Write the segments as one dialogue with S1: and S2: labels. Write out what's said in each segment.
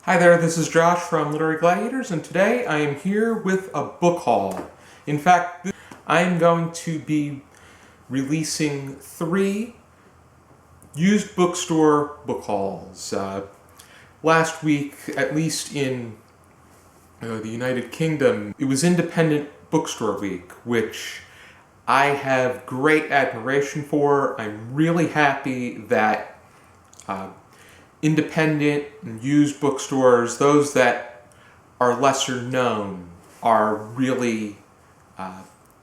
S1: Hi there, this is Josh from Literary Gladiators, and today I am here with a book haul. In fact, I am going to be releasing 3 used bookstore book hauls. Last week, at least in the United Kingdom, it was Independent Bookstore Week, which I have great admiration for. I'm really happy that independent and used bookstores, those that are lesser known, are really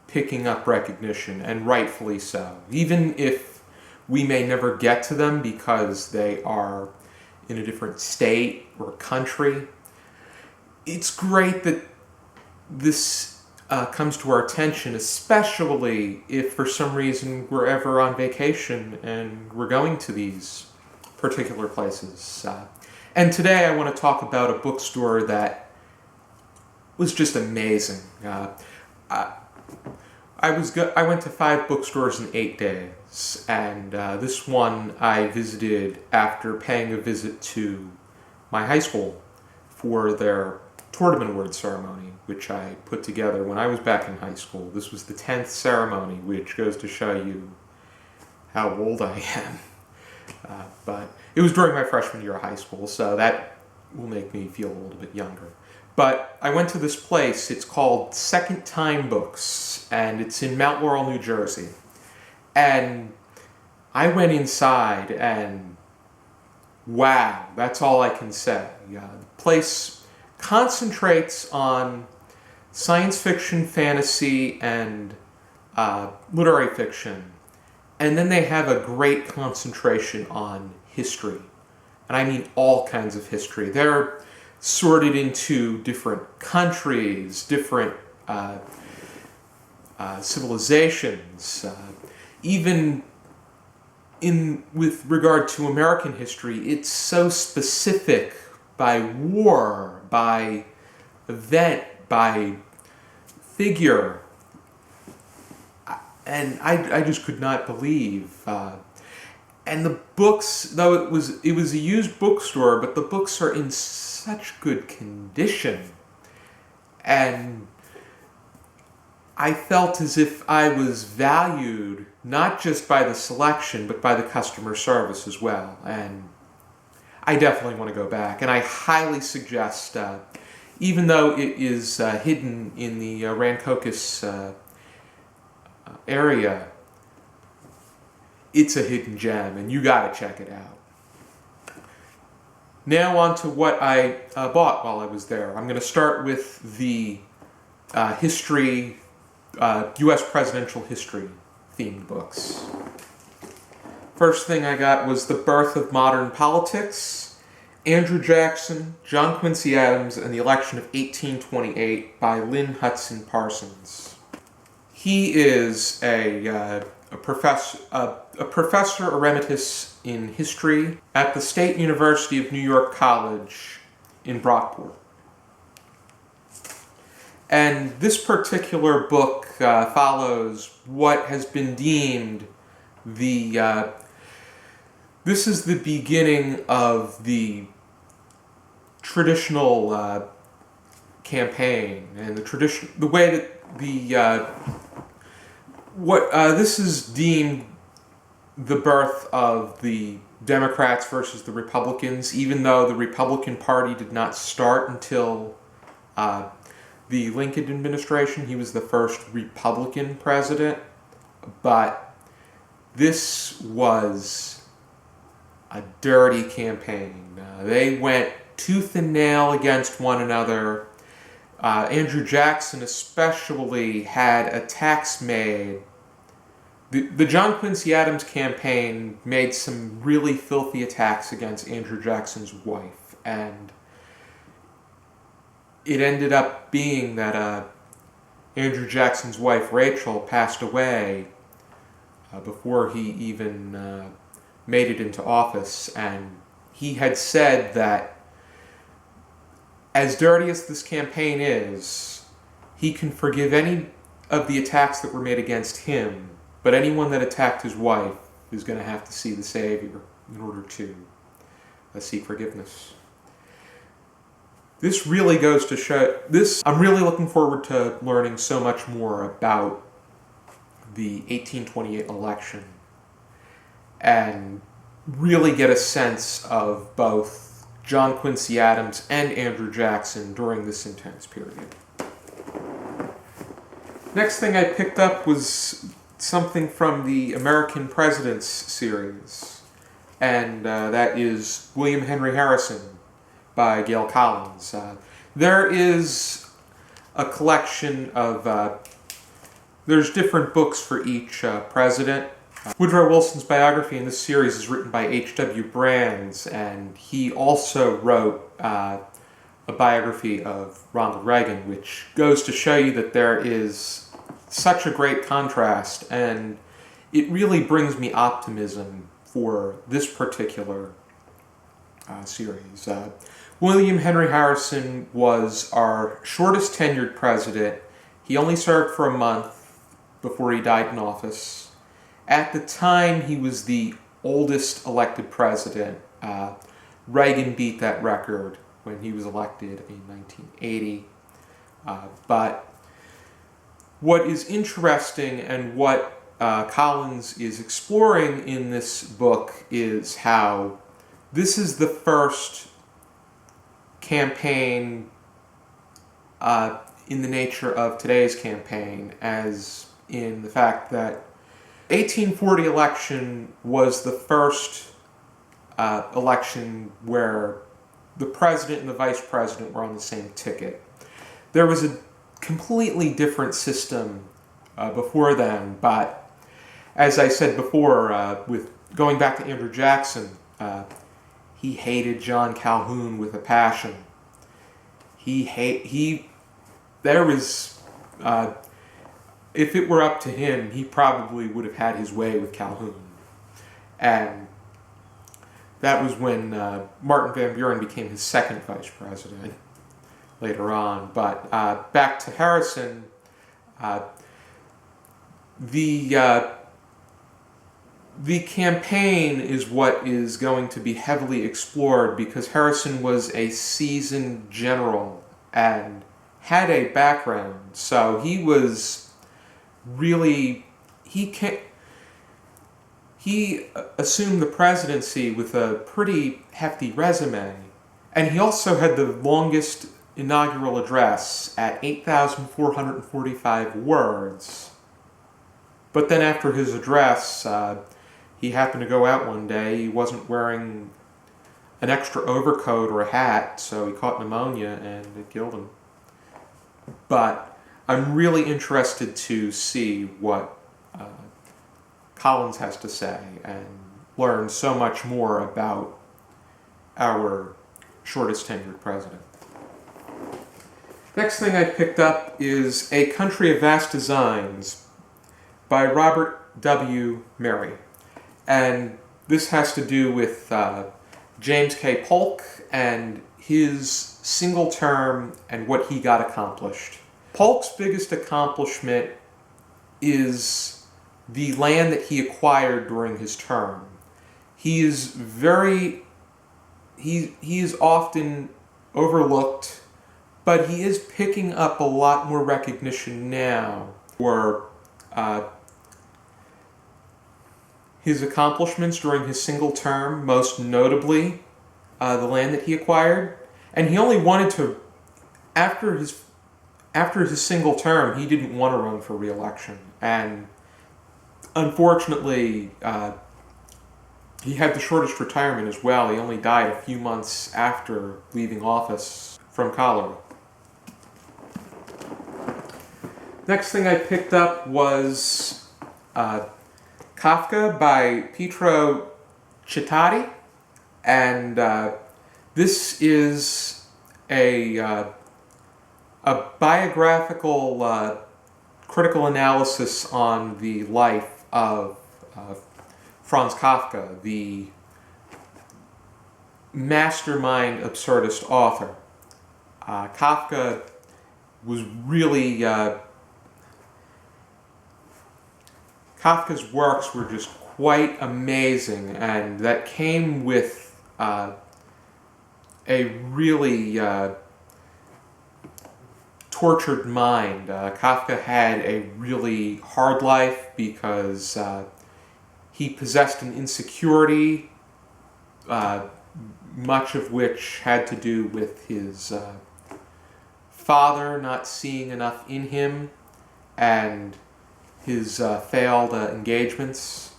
S1: picking up recognition, and rightfully so. Even if we may never get to them because they are in a different state or country, it's great that this comes to our attention, especially if for some reason we're ever on vacation and we're going to these particular places. And today I want to talk about a bookstore that was just amazing. I went to 5 bookstores in 8 days, and this one I visited after paying a visit to my high school for their tournament award ceremony, which I put together when I was back in high school. This was the 10th ceremony, which goes to show you how old I am. But it was during my freshman year of high school, so that will make me feel a little bit younger. But I went to this place. It's called Second Time Books, and it's in Mount Laurel, New Jersey. And I went inside, and wow, that's all I can say. The place concentrates on science fiction, fantasy, and literary fiction. And then they have a great concentration on history. And I mean all kinds of history. They're sorted into different countries, different civilizations. Even with regard to American history, it's so specific by war, by event, by figure. And I just could not believe. And the books, though it was a used bookstore, but the books are in such good condition. And I felt as if I was valued not just by the selection, but by the customer service as well. And I definitely want to go back. And I highly suggest, even though it is hidden in the Rancocas area, it's a hidden gem, and you gotta check it out. Now on to what I bought while I was there. I'm going to start with the history, U.S. presidential history themed books. First thing I got was The Birth of Modern Politics, Andrew Jackson, John Quincy Adams, and the Election of 1828 by Lynn, Hudson, Parsons. He is a professor emeritus in history at the State University of New York College in Brockport. And this particular book follows what has been deemed this is the beginning of the traditional campaign, and the way that this is deemed the birth of the Democrats versus the Republicans, even though the Republican Party did not start until the Lincoln administration. He was the first Republican president, but this was a dirty campaign. They went tooth and nail against one another. Andrew Jackson especially had attacks made. The John Quincy Adams campaign made some really filthy attacks against Andrew Jackson's wife, and it ended up being that Andrew Jackson's wife, Rachel, passed away before he even made it into office, and he had said that as dirty as this campaign is, he can forgive any of the attacks that were made against him, but anyone that attacked his wife is going to have to see the Savior in order to seek forgiveness. This really goes to show this. I'm really looking forward to learning so much more about the 1828 election and really get a sense of both John Quincy Adams and Andrew Jackson during this intense period. Next thing I picked up was something from the American Presidents series, and that is William Henry Harrison by Gail Collins. There is a collection of, there's different books for each president. Woodrow Wilson's biography in this series is written by H.W. Brands, and he also wrote a biography of Ronald Reagan, which goes to show you that there is such a great contrast, and it really brings me optimism for this particular series. William Henry Harrison was our shortest tenured president. He only served for a month before he died in office. At the time, he was the oldest elected president. Reagan beat that record when he was elected in 1980. But what is interesting and what Collins is exploring in this book is how this is the first campaign in the nature of today's campaign, as in the fact that 1840 election was the first election where the president and the vice president were on the same ticket. There was a completely different system before then, but as I said before, with going back to Andrew Jackson, he hated John Calhoun with a passion. There was, if it were up to him, he probably would have had his way with Calhoun. And that was when Martin Van Buren became his second vice president later on. But back to Harrison, the campaign is what is going to be heavily explored, because Harrison was a seasoned general and had a background. So he was really, he assumed the presidency with a pretty hefty resume. And he also had the longest inaugural address at 8,445 words. But then after his address, he happened to go out one day. He wasn't wearing an extra overcoat or a hat, so he caught pneumonia and it killed him. But I'm really interested to see what Collins has to say and learn so much more about our shortest tenured president. Next thing I picked up is A Country of Vast Designs by Robert W. Murray. And this has to do with James K. Polk and his single term and what he got accomplished. Polk's biggest accomplishment is the land that he acquired during his term. He is often overlooked, but he is picking up a lot more recognition now for his accomplishments during his single term, most notably the land that he acquired. And he only wanted to, after his single term, he didn't want to run for re-election. And unfortunately, he had the shortest retirement as well. He only died a few months after leaving office from cholera. Next thing I picked up was Kafka by Pietro Citati, and this is a biographical critical analysis on the life of Franz Kafka, the mastermind absurdist author. Kafka was really Kafka's works were just quite amazing, and that came with a really tortured mind. Kafka had a really hard life because he possessed an insecurity, much of which had to do with his father not seeing enough in him and his failed engagements.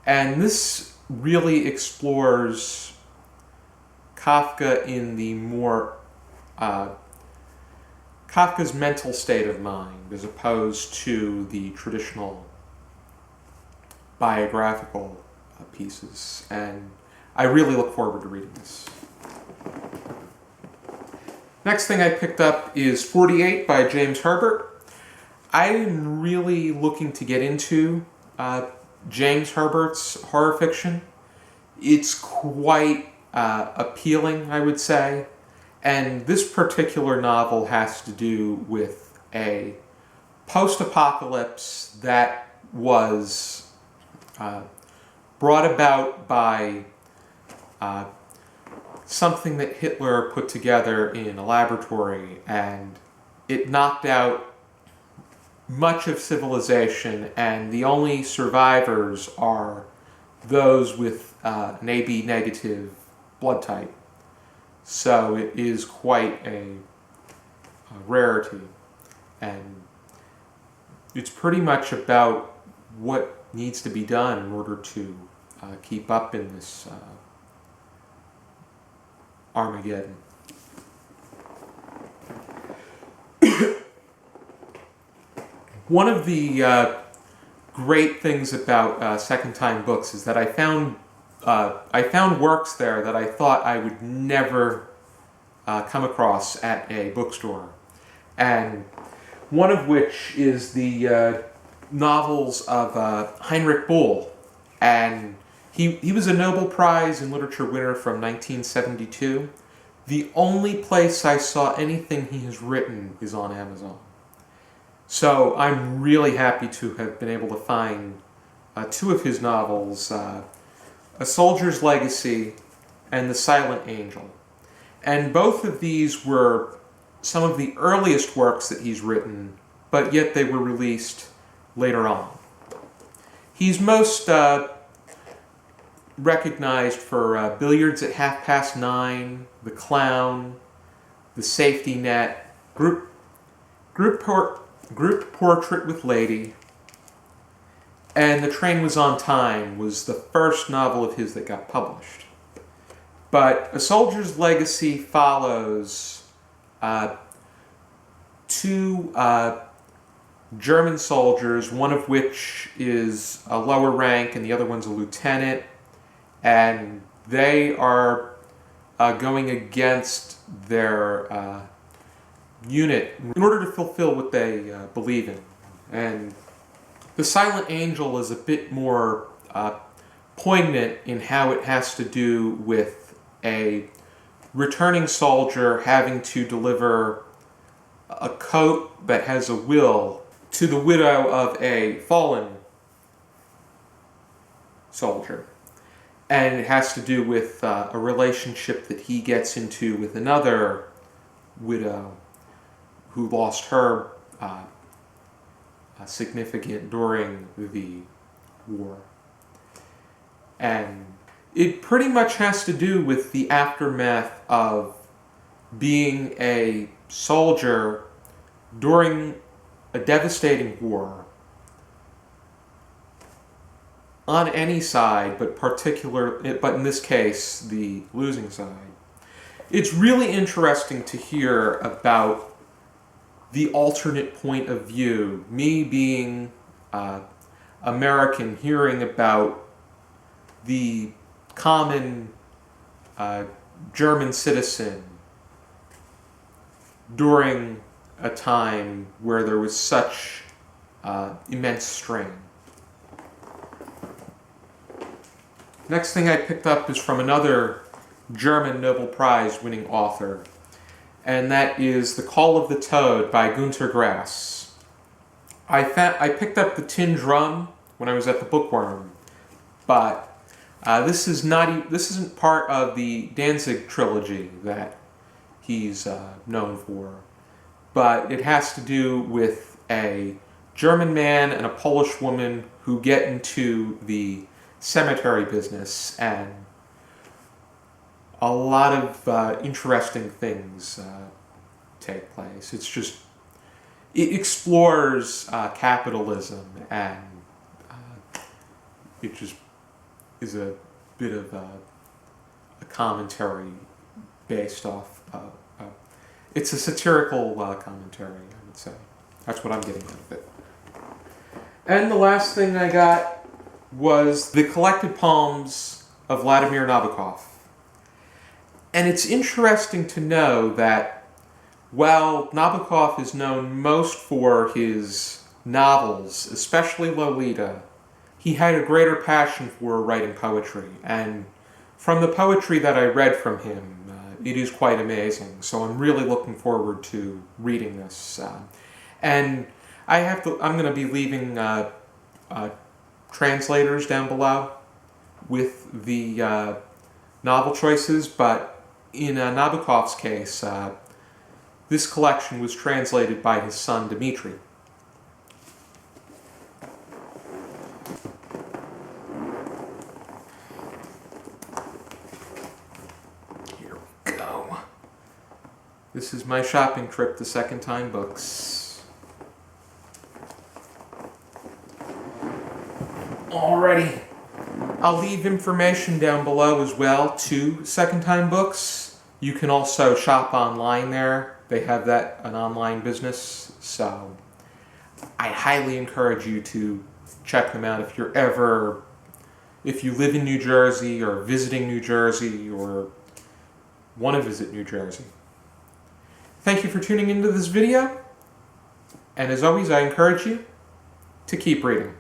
S1: And this really explores Kafka in the more Kafka's mental state of mind as opposed to the traditional biographical pieces. And I really look forward to reading this. Next thing I picked up is 48 by James Herbert. I'm really looking to get into James Herbert's horror fiction. It's quite appealing, I would say. And this particular novel has to do with a post-apocalypse that was brought about by something that Hitler put together in a laboratory, and it knocked out much of civilization, and the only survivors are those with an AB negative blood type. So it is quite a rarity, and it's pretty much about what needs to be done in order to keep up in this Armageddon. One of the great things about Second Time Books is that I found works there that I thought I would never come across at a bookstore. And one of which is the novels of Heinrich Boll. And he was a Nobel Prize in Literature winner from 1972. The only place I saw anything he has written is on Amazon. So I'm really happy to have been able to find two of his novels, A Soldier's Legacy and The Silent Angel. And both of these were some of the earliest works that he's written, but yet they were released later on. He's most recognized for Billiards at 9:30, The Clown, The Safety Net, Group Portrait with Lady, and The Train Was on Time was the first novel of his that got published. But A Soldier's Legacy follows two German soldiers, one of which is a lower rank and the other one's a lieutenant, and they are going against their unit in order to fulfill what they believe in. And The Silent Angel is a bit more poignant in how it has to do with a returning soldier having to deliver a coat that has a will to the widow of a fallen soldier. And it has to do with a relationship that he gets into with another widow who lost her significant during the war. And it pretty much has to do with the aftermath of being a soldier during a devastating war on any side, but in this case, the losing side. It's really interesting to hear about the alternate point of view. Me being American, hearing about the common German citizen during a time where there was such immense strain. Next thing I picked up is from another German Nobel Prize winning author, and that is The Call of the Toad by Gunter Grass. I picked up The Tin Drum when I was at the Bookworm, but this isn't part of the Danzig trilogy that he's known for. but it has to do with a German man and a Polish woman who get into the cemetery business, and a lot of interesting things take place. It explores capitalism, and it just is a bit of a commentary based off. It's a satirical commentary, I would say. That's what I'm getting out of it. And the last thing I got was the collected poems of Vladimir Nabokov. And it's interesting to know that while Nabokov is known most for his novels, especially Lolita, he had a greater passion for writing poetry. And from the poetry that I read from him, it is quite amazing. So I'm really looking forward to reading this. And I'm going to be leaving translators down below with the novel choices, but in Nabokov's case, this collection was translated by his son Dmitri. Here we go. This is my shopping trip to Second Time Books. Alrighty. I'll leave information down below as well to Second Time Books. You can also shop online there. They have an online business. So I highly encourage you to check them out if you live in New Jersey or visiting New Jersey or want to visit New Jersey. Thank you for tuning into this video. And as always, I encourage you to keep reading.